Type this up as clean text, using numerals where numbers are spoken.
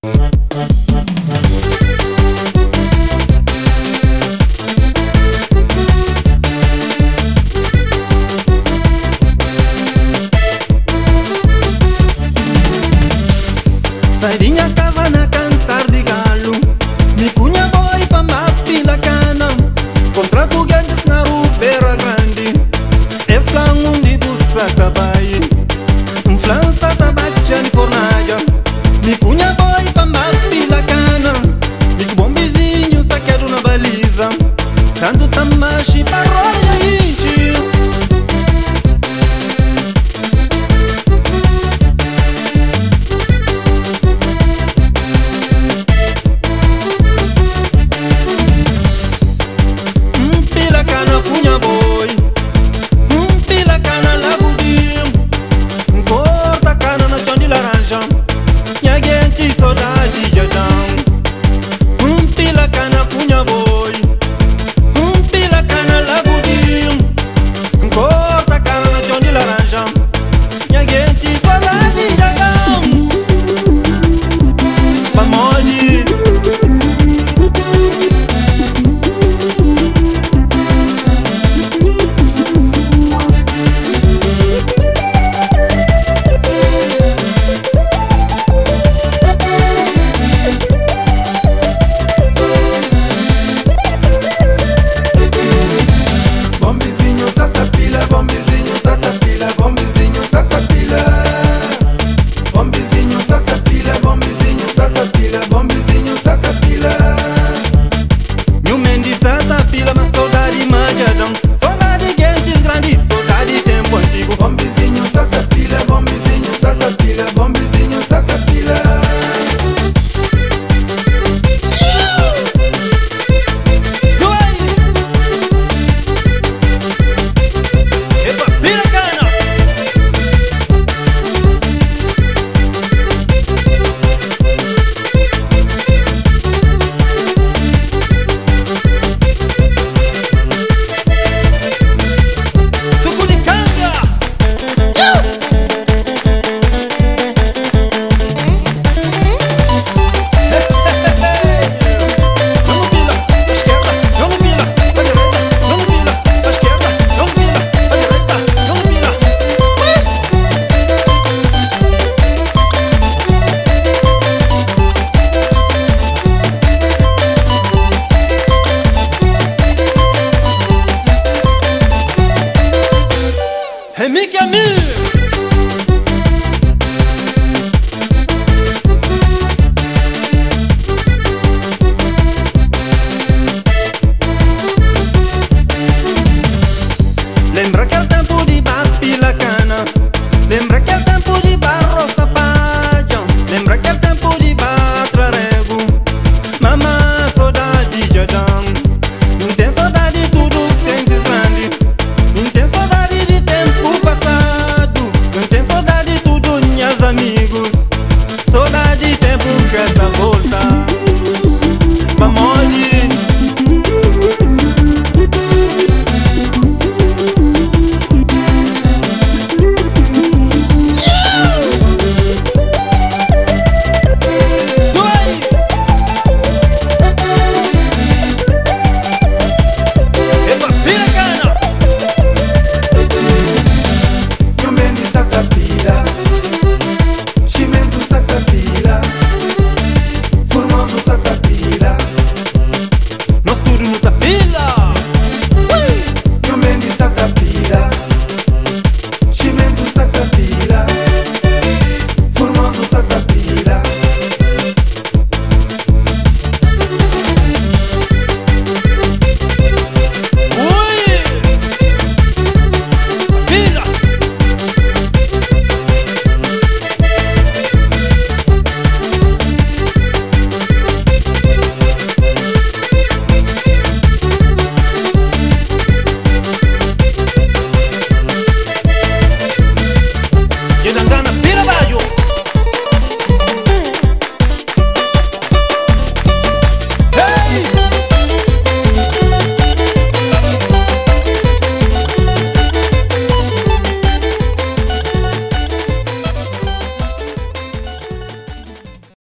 Sairinha cavana cantar de galo, me cunha boi pa mapila cana. Contrato grandes na rubera grande, é flan de bussa cabai. Flan sa tabacha ni fornaja, me cunha boi pa mapila cana. Me que bom vizinho sa quero na baliza, tanto tamashi pa roda inchi. Lembra que é o tempo de bapila cana, lembra que é o tempo de barro sapajão, lembra que é o tempo de batrarego. Mamá, saudade de Adão, não tem saudade de tudo que tem de grande, não tem saudade de tempo passado, não tem saudade de tudo, minhas amigos, saudade de tempo que é da bola.